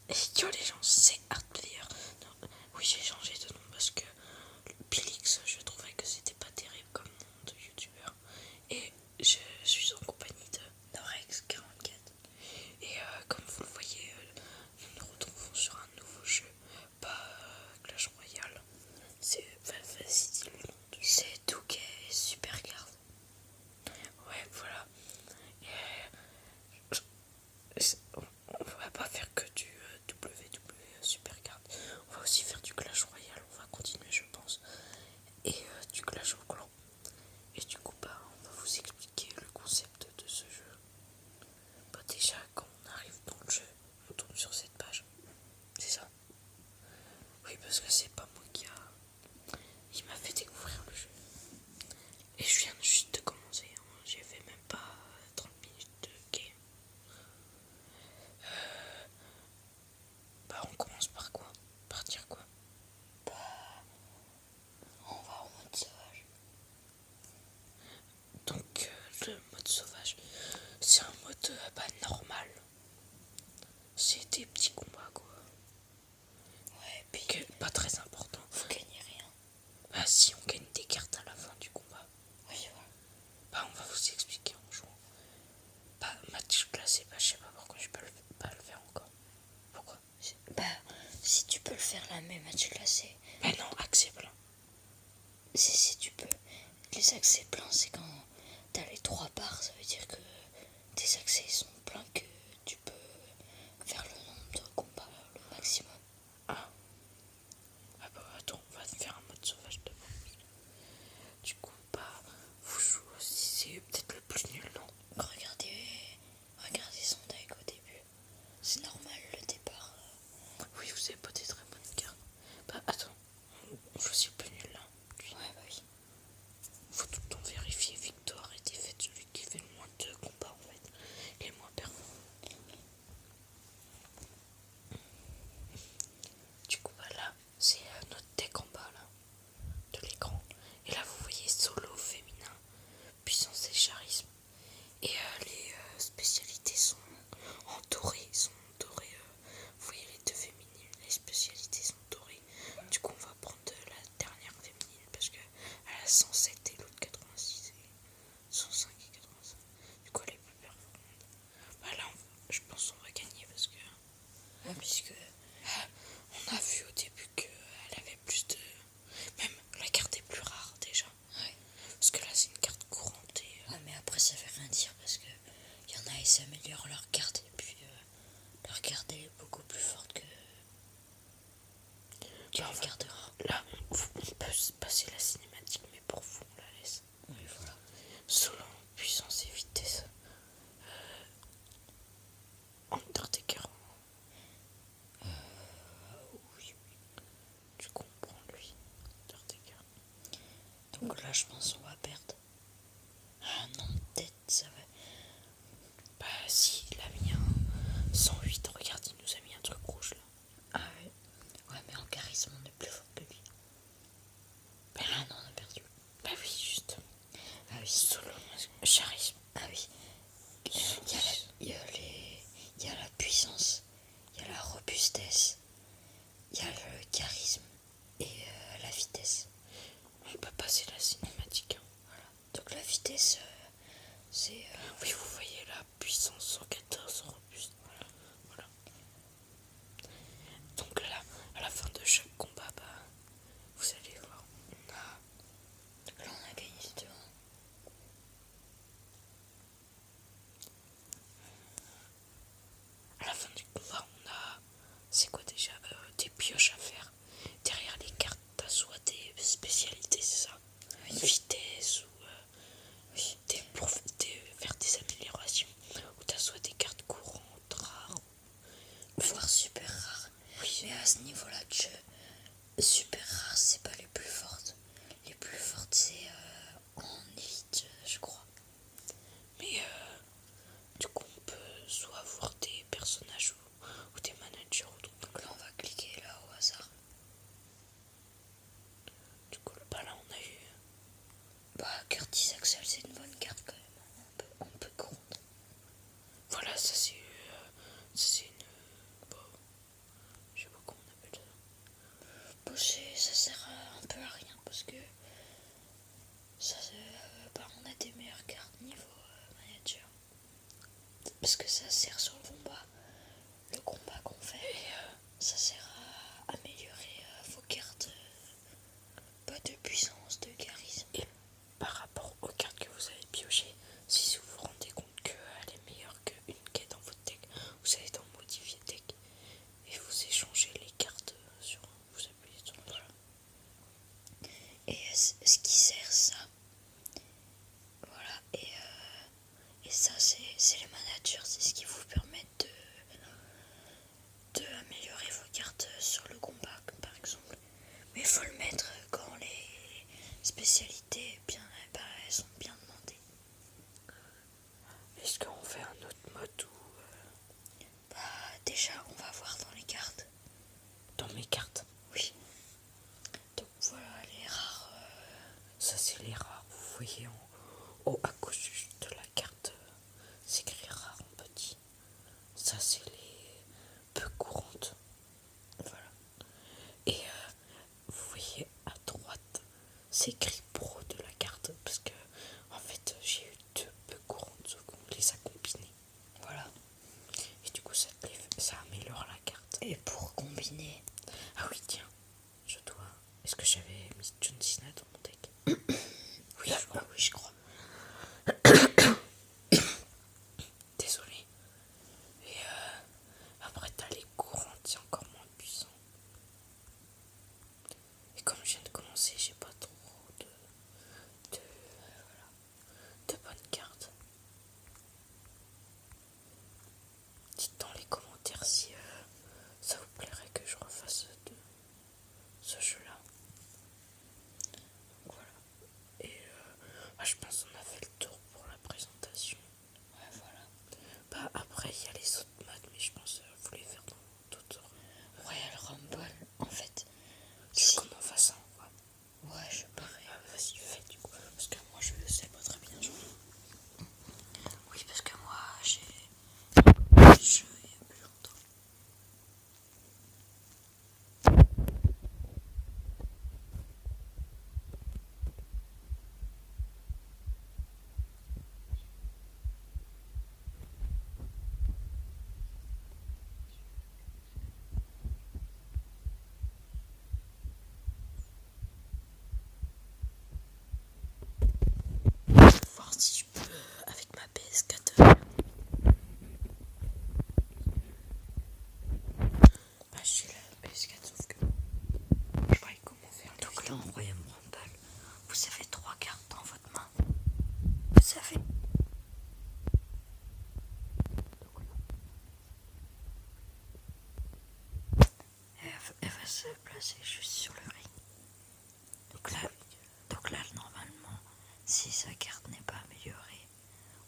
Et yo les gens, c'est Hardplayer. Oui, j'ai changé de nom parce que Pilix, je trouvais que c'était pas terrible comme nom de youtubeur. Et je suis en compagnie de Norex44. Et comme vous le voyez, nous nous retrouvons sur un nouveau jeu, pas Clash Royale. C'est vas-y, le nom du jeu. C'est 2K Supercard. Ouais, voilà. On va pas faire que du WWE Supercard. On va aussi faire du Clash Royale. On va continuer, je pense. Et du Clash au Clan. Et du coup, bah, on va vous expliquer le concept de ce jeu. Bah, déjà, quand on arrive dans le jeu, on tombe sur cette page. C'est ça? Oui, parce que c'est pas moi qui m'a fait découvrir le jeu. Et je viens juste de commencer. Hein. J'ai fait même pas 30 minutes de game. Bah, on commence par quoi? Par dire quoi? On va en mode sauvage. Donc, le mode sauvage, c'est un mode normal. C'est des petits combats, quoi. Ouais, puis Pas très important. vous gagnez rien. Bah, si on gagne des cartes à la fin du combat. Oui, voilà. Bah, on va vous expliquer en jouant. Bah, match classé, bah, je sais pas pourquoi je peux pas le faire encore. Pourquoi? Bah, si tu peux le faire là, même match classé. Bah non, accès plein. Si tu peux. Les accès pleins, c'est quand t'as les 3 barres, ça veut dire que tes accès sont pleins, que tu peux faire le nombre de combats le maximum. Ah. Ah bah attends, on va faire un mode sauvage devant. Du coup, bah, vous jouez aussi, c'est peut-être le plus nul, non? Regardez son deck au début. C'est normal le départ. Oui, vous avez pas des très bonnes cartes. Bah attends, on choisit le plus nul là. Ouais, bah oui. Faut tout le temps vérifier victoire et défaite, celui qui fait le moins de combats en fait, les moins performants. Du coup, bah là, c'est notre deck en bas là, de l'écran. Et là, vous voyez solo féminin, puissance et charisme. Et les spécialités sont en doré, vous voyez les deux féminines, les spécialités sont dorées. Du coup, on va prendre la dernière féminine parce que elle a 107 et l'autre 86 et 105 et 85. Du coup, elle est plus performante. Bah là, je pense qu'on va gagner parce que Ouais, puisque on a vu au début qu'elle avait plus de. Même la carte est plus rare déjà. ouais. Parce que là, c'est une carte courante et. Ouais, mais après, ça veut rien dire parce que y en a, ils s'améliorent leur carte et puis leur carte elle est beaucoup plus forte que Bah, la carte rare. là, on peut se passer la cinématique, mais pour vous, on la laisse. Oui, voilà. Selon puissance et vitesse. Undertaker. Oui. Du coup, on prend lui. Undertaker. Donc là, je pense qu'on va perdre. Ah non, peut-être ça va. Bah, si, il a mis un 108. Regarde, il nous a mis un truc rouge là. Ah ouais. Ouais, mais en charisme, on est plus fort que lui. Bah, Ah non, on a perdu. bah oui, juste. Ah oui. Solo, charisme. Ah oui. Il y a la puissance, il y a la robustesse, il y a le charisme et la vitesse. On peut passer la cinématique. Hein. Voilà. Donc la vitesse, c'est... Oui, vous voyez la puissance 114 robuste. Voilà. Donc là, à la fin de chaque combat, bah, vous allez voir, Donc là, on a gagné deux. à la fin du combat, on a, c'est quoi déjà, des pioches à faire. Derrière les cartes, t'as soit des spécialités, c'est ça, Oui. vitesse ou pour faire des améliorations. Ou t'as soit des cartes courantes, rares. Voire super rare. Oui. Mais à ce niveau-là de jeu, super rare, c'est pas les plus fortes. Les plus fortes, c'est en élite, je crois. Mais du coup, on peut soit avoir des personnages ou des managers ou trucs. Donc là, on va cliquer là au hasard. Du coup, bah là, on a eu. Bah, Curtis Axel, c'est une bonne carte quand même. On peut compter. Voilà, ça c'est une. Bon, parce que ça sert sur le combat qu'on fait. Ça sert à améliorer vos cartes, pas de puissance, de charisme. Et par rapport aux cartes que vous avez piochées, si vous vous rendez compte qu'elle est meilleure qu'une quête dans votre deck, vous allez dans modifier deck et vous échangez les cartes sur. Vous appuyez sur le. Et ce qui sert ça, voilà, et ça c'est les managers, c'est ce qui vous permet de améliorer vos cartes sur le combat par exemple. Mais il faut le mettre quand les spécialités elles sont bien demandées. Est-ce qu'on fait un autre mode ou Déjà on va voir dans les cartes. dans mes cartes? Oui. Donc voilà les rares. Ça c'est les rares, vous voyez en haut à gauche de la carte, c'est écrit rare en petit. Ça c'est les peu courantes. Voilà. Et vous voyez à droite, c'est écrit pro de la carte parce que en fait j'ai eu deux peu courantes sauf qu'on les a combinées. Voilà. Et du coup ça améliore la carte. Et pour combiner. Ah oui tiens, je dois. Est-ce que j'avais mis John Cena dans mon deck? Oui, je crois. Désolé. Et après t'as les courantes, c'est encore moins puissant. Et comme je viens de commencer, j'ai pas trop de bonnes cartes. Dites dans les commentaires si ça vous plairait que je refasse ce jeu-là. Voilà. Et je pense qu'on a fait le tour pour la présentation. Ouais, voilà. Bah après il y a les autres modes, mais je pense vous les faire dans d'autres. Royal Rumble, en fait. Tu veux qu'on en fasse un? Ouais, je parie. Vas-y, fais du coup. Parce que moi je le sais pas très bien. Oui, parce que moi j'ai le jeu il y a plus longtemps. Voir si je peux avec ma PS4. Bah j'ai la PS4 sauf que je vois comment faire. Donc là en Royal Rumble, vous avez 3 cartes dans votre main. Vous avez. Elle va se placer juste sur le ring. Donc là normalement, si sa carte n'est pas améliorée,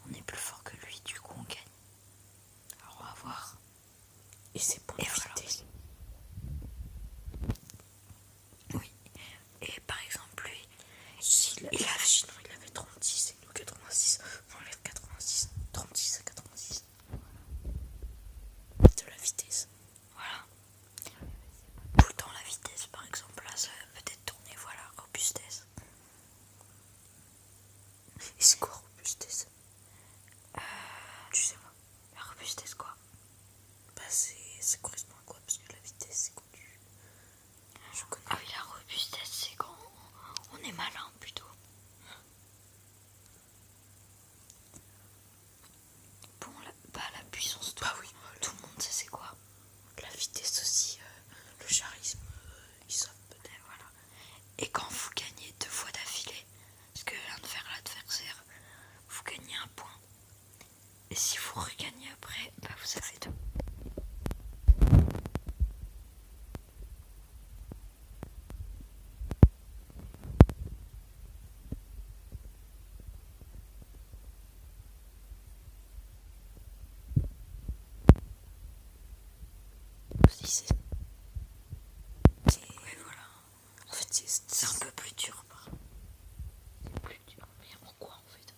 on est plus fort que lui, du coup on gagne. Alors on va voir. Et c'est pour éviter. Oui. Et par exemple lui, Sinon il avait 36 et nous 86. On enlève 86. 36 à 86. De la vitesse. voilà. Tout le temps la vitesse par exemple, là ça va peut-être tourner, voilà, robustesse. Et c'est quoi robustesse? Tu sais pas. La robustesse quoi? Bah ça correspond à quoi? Parce que la vitesse c'est connu. Je connais. Ah oui, la robustesse c'est quand on est malin plutôt. Bon, la puissance, Bah oui. tout le monde sait c'est quoi. La vitesse aussi, le charisme, ils savent peut-être. Voilà. Et quand vous gagnez 2 fois d'affilée, parce que vient de faire l'adversaire, vous gagnez 1 point. Et si vous regagnez après, bah vous avez 2. Oui, voilà. En fait, C'est un peu plus dur. C'est plus dur. Mais pourquoi en fait?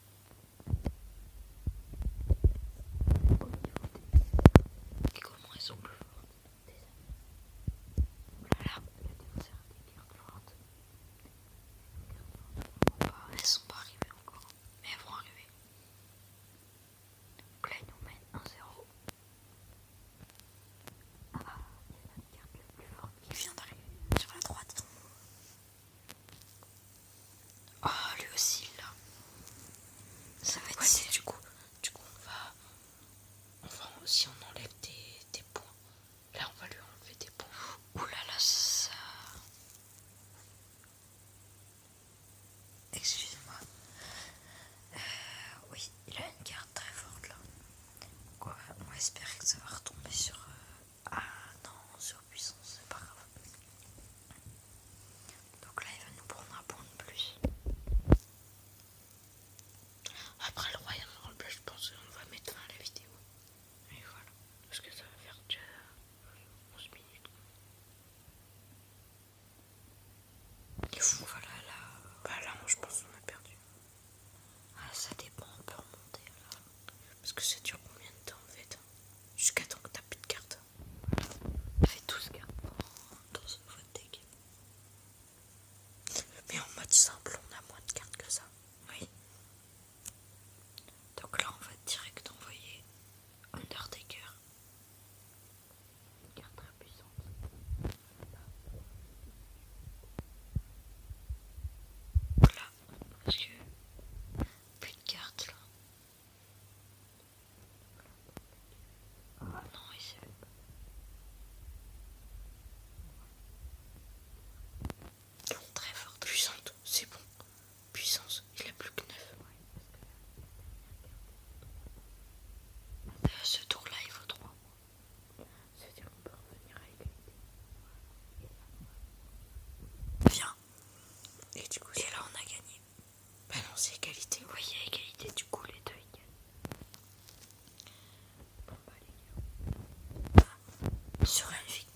va retomber sur... Ah non, sur puissance, c'est pas grave. Donc là, il va nous prendre un point de plus. Après le Royal Rumble, je pense qu'on va mettre fin à la vidéo. Et voilà. Parce que ça va faire déjà 11 minutes. Et fou, voilà, là... Bah là, je pense qu'on a perdu. Ah, ça dépend, on peut remonter là. Parce que ça dure combien de temps en fait? Jusqu'à temps que t'as plus de cartes. Ça fait 12 cartes dans votre deck. Mais en mode simple, on a moins de cartes que ça. Oui. Donc là, on va direct envoyer Undertaker. Une carte très puissante. Voilà. Parce que plus de cartes là. Ah non, il s'est fait pas. Très forte. Puissante, c'est bon. Puissance, il a plus que 9. Ce tour-là, il vaut 3. C'est-à-dire qu'on peut revenir à égalité. Viens. Et du coup, et là, on a gagné. Bah non, c'est égalité. Oui, il y a égalité, du coup, les deux ils gagnent. Bon, bah, les gars. Sur une victoire.